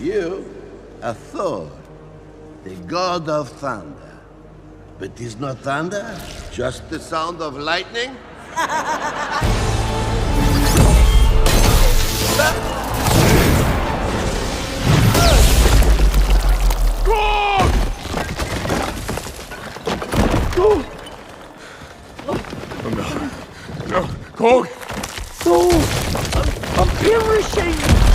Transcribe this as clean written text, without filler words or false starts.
You are Thor, the god of thunder. But is not thunder just the sound of lightning? No, Korg! So, I'm perishing!